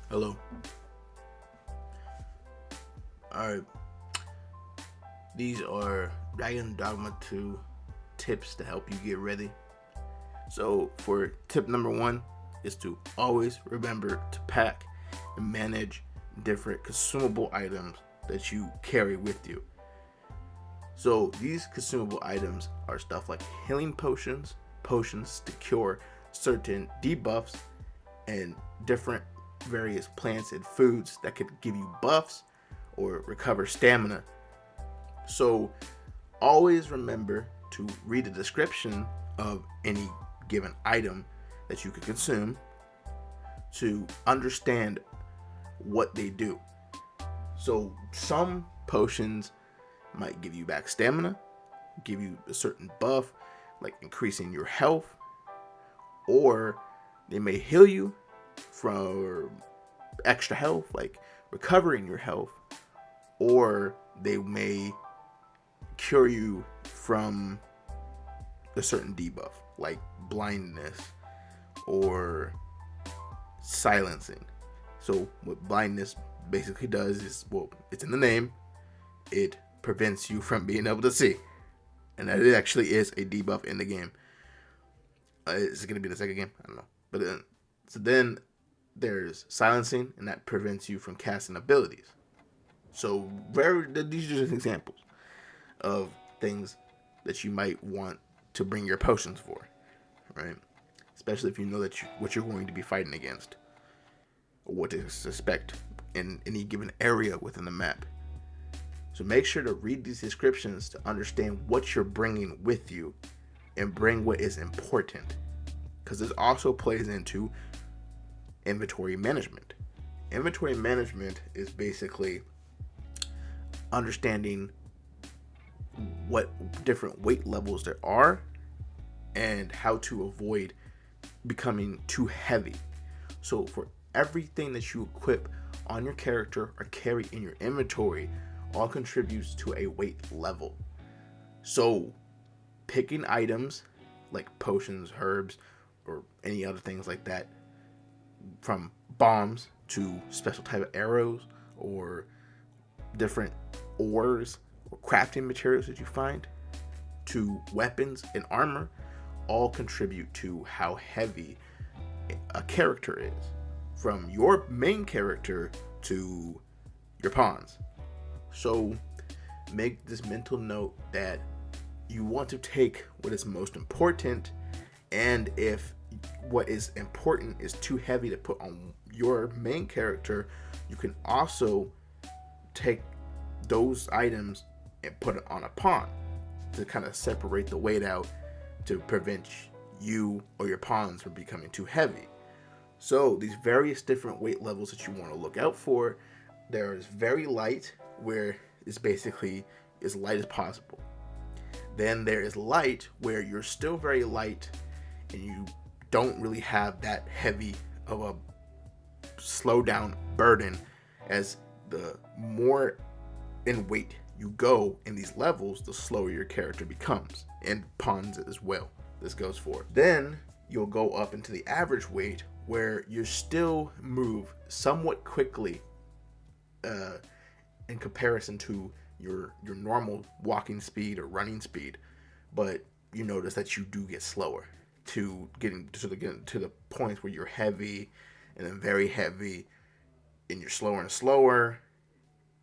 Hello. Alright. These are Dragon Dogma 2 tips to help you get ready. So for tip number 1 is to always remember to pack and manage different consumable items that you carry with you. So these consumable items are stuff like healing potions, potions to cure certain debuffs, and different various plants and foods that could give you buffs or recover stamina. So always remember to read the description of any given item that you could consume to understand what they do. So some potions might give you back stamina, give you a certain buff like increasing your health, or they may heal you from extra health, like recovering your health, or they may cure you from a certain debuff, like blindness or silencing. So what blindness basically does is, well, it's in the name, it prevents you from being able to see, and that it actually is a debuff in the game. Is it going to be the second game? I don't know. But then there's silencing, and that prevents you from casting abilities. So these are just examples of things that you might want to bring your potions for, right? Especially if you know that what you're going to be fighting against, or what to suspect in any given area within the map. So make sure to read these descriptions to understand what you're bringing with you, and bring what is important, because this also plays into inventory management. Inventory management is basically understanding what different weight levels there are and how to avoid becoming too heavy. So for everything that you equip on your character or carry in your inventory, all contributes to a weight level. So picking items like potions, herbs, or any other things like that, from bombs to special type of arrows or different ores or crafting materials that you find, to weapons and armor, all contribute to how heavy a character is, from your main character to your pawns. So make this mental note that you want to take what is most important, and if what is important is too heavy to put on your main character, you can also take those items and put it on a pawn to kind of separate the weight out, to prevent you or your pawns from becoming too heavy. So these various different weight levels that you want to look out for, there is very light, where it's basically as light as possible. Then there is light, where you're still very light and you don't really have that heavy of a slow down burden. As the more in weight you go in these levels, the slower your character becomes, and pawns as well. This goes for. Then you'll go up into the average weight, where you still move somewhat quickly in comparison to your normal walking speed or running speed, but you notice that you do get slower to getting to the point where you're heavy, and then very heavy, and you're slower and slower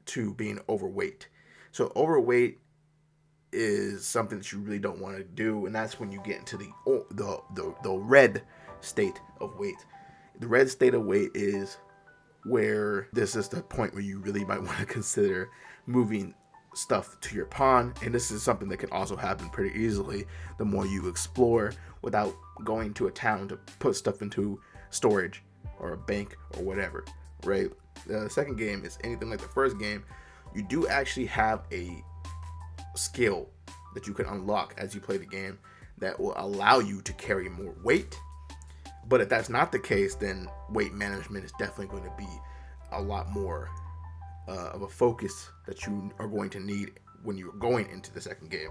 to being overweight. So overweight is something that you really don't want to do, and that's when you get into the red state of weight. The red state of weight is where this is the point where you really might want to consider moving stuff to your pawn, and this is something that can also happen pretty easily the more you explore without going to a town to put stuff into storage or a bank or whatever, right? The second game is anything like the first game. You do actually have a skill that you can unlock as you play the game that will allow you to carry more weight. But if that's not the case, then weight management is definitely going to be a lot more of a focus that you are going to need when you're going into the second game.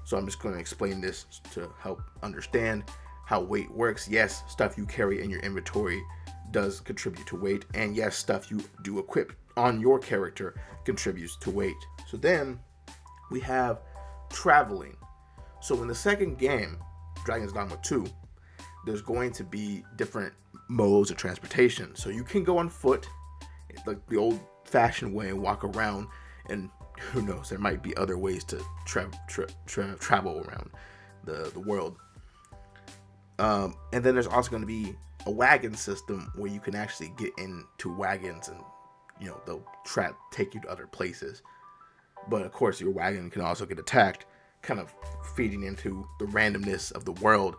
So I'm just going to explain this to help understand how weight works. Yes, stuff you carry in your inventory does contribute to weight, and yes, stuff you do equip on your character contributes to weight. So then we have traveling. So in the second game, Dragon's Dogma 2, there's going to be different modes of transportation. So you can go on foot, like the old-fashioned way, and walk around, and who knows, there might be other ways to travel around the world. And then there's also going to be a wagon system where you can actually get into wagons and, you know, they'll take you to other places. But of course, your wagon can also get attacked, kind of feeding into the randomness of the world,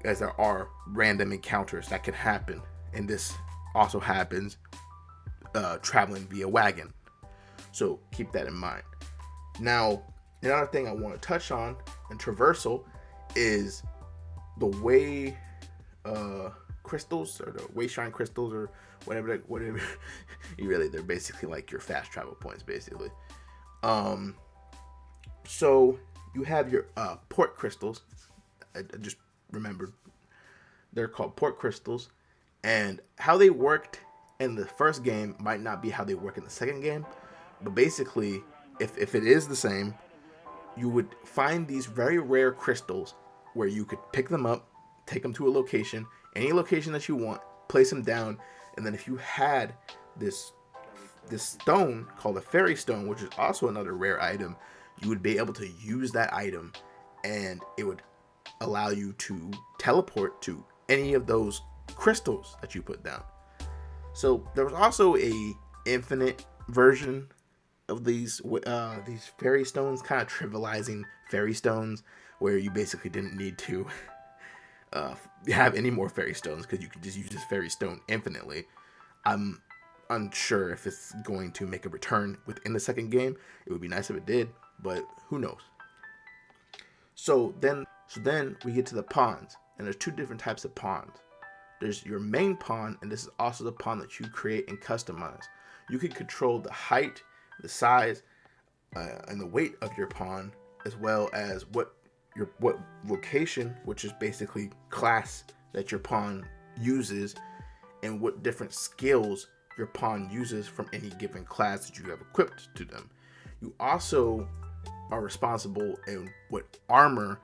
as there are random encounters that can happen. And this also happens traveling via wagon. So keep that in mind. Now, another thing I want to touch on in traversal is the way crystals, or the way shine crystals, or whatever they're basically like your fast travel points, basically. So you have your port crystals. I just remembered they're called port crystals, and how they worked in the first game might not be how they work in the second game, but basically, if it is the same, you would find these very rare crystals where you could pick them up, take them to a location, any location that you want, place them down, and then if you had this stone called a fairy stone, which is also another rare item, you would be able to use that item, and it would allow you to teleport to any of those crystals that you put down. So there was also a infinite version of these fairy stones, kind of trivializing fairy stones, where you basically didn't need to have any more fairy stones because you could just use this fairy stone infinitely. I'm unsure if it's going to make a return within the second game. It would be nice if it did, but who knows. So then we get to the pawns, and there's two different types of pawns. There's your main pawn, and this is also the pawn that you create and customize. You can control the height, the size, and the weight of your pawn, as well as what vocation, which is basically class that your pawn uses, and what different skills your pawn uses from any given class that you have equipped to them. You also are responsible in what armor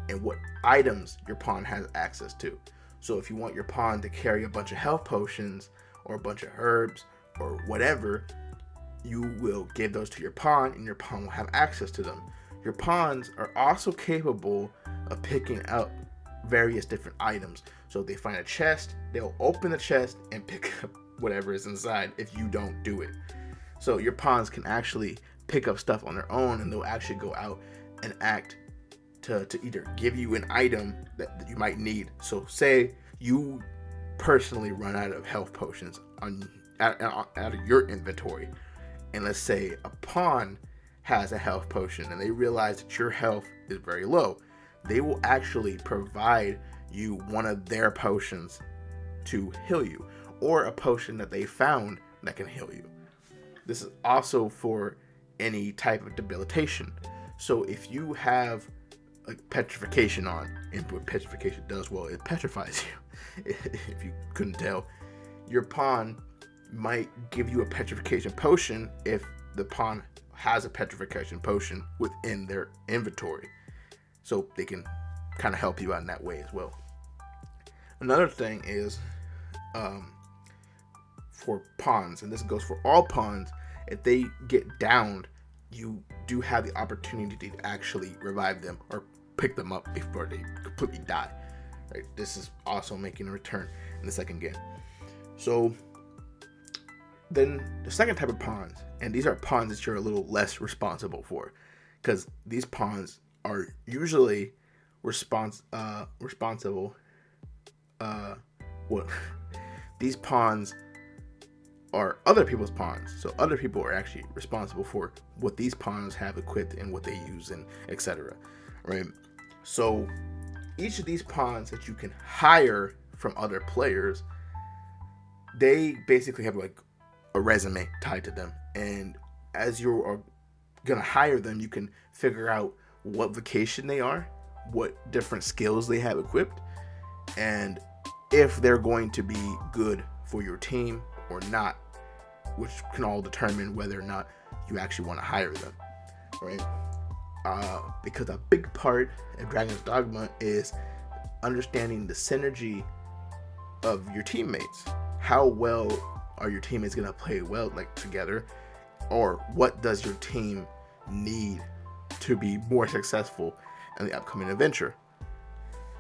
and what items your pawn has access to. So if you want your pawn to carry a bunch of health potions or a bunch of herbs or whatever, you will give those to your pawn, and your pawn will have access to them. Your pawns are also capable of picking up various different items. So if they find a chest, they'll open the chest and pick up whatever is inside if you don't do it. So your pawns can actually pick up stuff on their own, and they'll actually go out and act to either give you an item that you might need. So say you personally run out of health potions out of your inventory, and let's say a pawn has a health potion and they realize that your health is very low, they will actually provide you one of their potions to heal you, or a potion that they found that can heal you. This is also for any type of debilitation. So if you have like petrification on, and what petrification does, well, it petrifies you. If you couldn't tell, your pawn might give you a petrification potion if the pawn has a petrification potion within their inventory, so they can kind of help you out in that way as well. Another thing is for pawns, and this goes for all pawns, if they get downed, you do have the opportunity to actually revive them or pick them up before they completely die. Right? This is also making a return in the second game. So then the second type of pawns, and these are pawns that you're a little less responsible for, because these pawns are usually responsible. These pawns are other people's pawns, so other people are actually responsible for what these pawns have equipped and what they use and etc. Right? So each of these pawns that you can hire from other players, they basically have like a resume tied to them, and as you are gonna hire them, you can figure out what vocation they are, what different skills they have equipped, and if they're going to be good for your team or not, which can all determine whether or not you actually want to hire them, right? Because a big part of Dragon's Dogma is understanding the synergy of your teammates. How well are your teammates going to play well together, or what does your team need to be more successful in the upcoming adventure?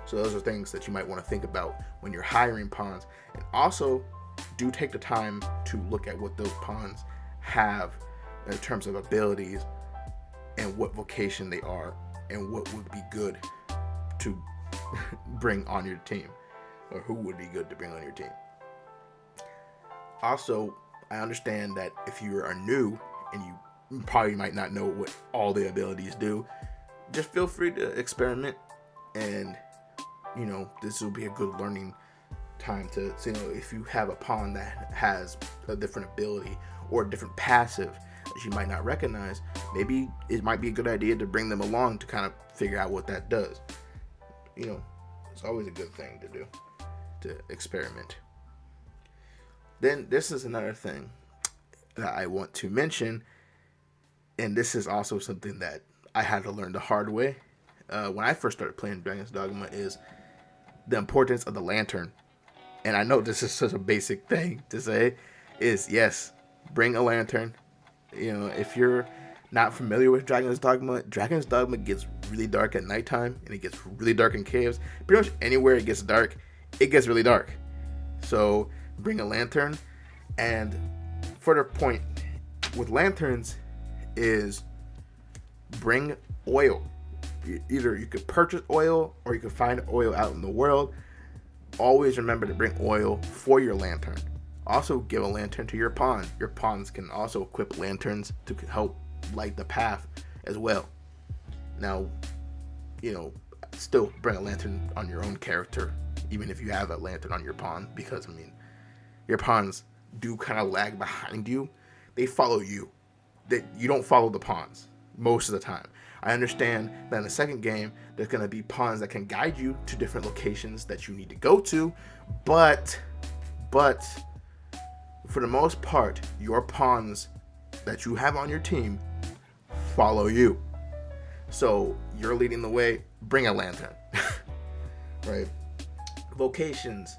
So those are things that you might want to think about when you're hiring pawns. And also, do take the time to look at what those pawns have in terms of abilities and what vocation they are and what would be good to bring on your team, or who would be good to bring on your team. Also, I understand that if you are new and you probably might not know what all the abilities do, just feel free to experiment, and this will be a good learning time to if you have a pawn that has a different ability or a different passive that you might not recognize, maybe it might be a good idea to bring them along to kind of figure out what that does. It's always a good thing to do, to experiment. Then this is another thing that I want to mention, and this is also something that I had to learn the hard way when I first started playing Dragon's Dogma, is the importance of the lantern. And I know this is such a basic thing to say, is yes, bring a lantern. If you're not familiar with Dragon's Dogma gets really dark at nighttime, and it gets really dark in caves. Pretty much anywhere it gets dark, it gets really dark. So bring a lantern. And further point with lanterns is bring oil. Either you could purchase oil or you could find oil out in the world. Always remember to bring oil for your lantern. Also, give a lantern to your pawn. Your pawns can also equip lanterns to help light the path as well. Now, still bring a lantern on your own character, even if you have a lantern on your pawn, because your pawns do kind of lag behind you. They follow you. You don't follow the pawns most of the time. I understand that in the second game, there's going to be pawns that can guide you to different locations that you need to go to, but for the most part, your pawns that you have on your team follow you. So you're leading the way, bring a lantern. Right? Vocations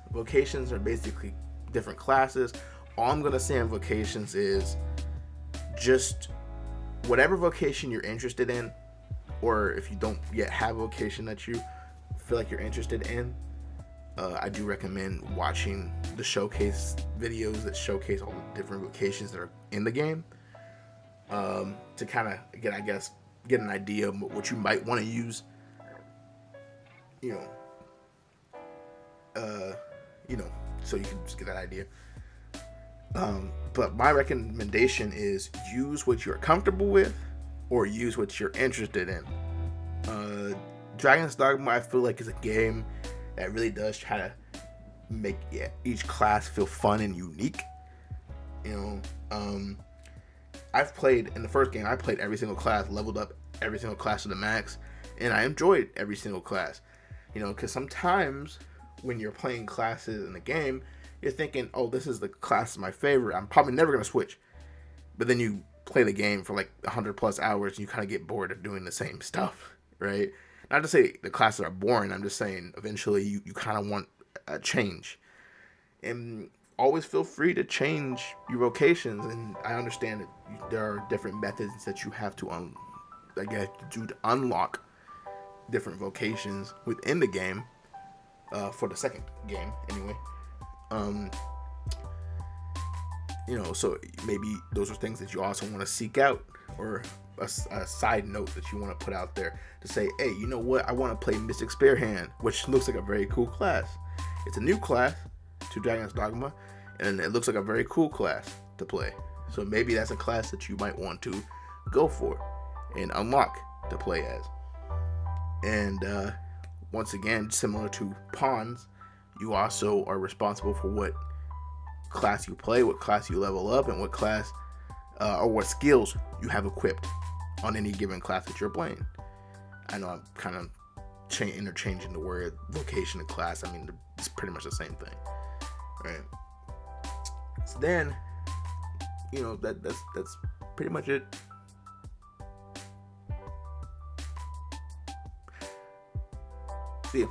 are basically different classes. All I'm going to say on vocations is just whatever vocation you're interested in, or if you don't yet have a vocation that you feel like you're interested in, I do recommend watching the showcase videos that showcase all the different vocations that are in the game, to kind of get an idea of what you might want to use, so you can just get that idea. But my recommendation is use what you're comfortable with or use what you're interested in. Dragon's Dogma, I feel like, is a game that really does try to make each class feel fun and unique. I've played, in the first game, I played every single class, leveled up every single class to the max, and I enjoyed every single class. Because sometimes when you're playing classes in the game, you're thinking, oh, this is the class my favorite, I'm probably never going to switch. But then you play the game for like 100 plus hours and you kind of get bored of doing the same stuff, right? Not to say the classes are boring, I'm just saying eventually you kind of want a change. And always feel free to change your vocations, and I understand that there are different methods that you have to do to unlock different vocations within the game, for the second game anyway. So maybe those are things that you also want to seek out, or a side note that you want to put out there to say, hey, you know what, I want to play Mystic Spearhand, which looks like a very cool class. It's a new class to Dragon's Dogma, and it looks like a very cool class to play. So maybe that's a class that you might want to go for and unlock to play as. And once again, similar to pawns, you also are responsible for what class you play, what class you level up, and what class or what skills you have equipped on any given class that you're playing. I know I'm kind of interchanging the word vocation and class. I mean, it's pretty much the same thing, right? So then, that's pretty much it. See ya.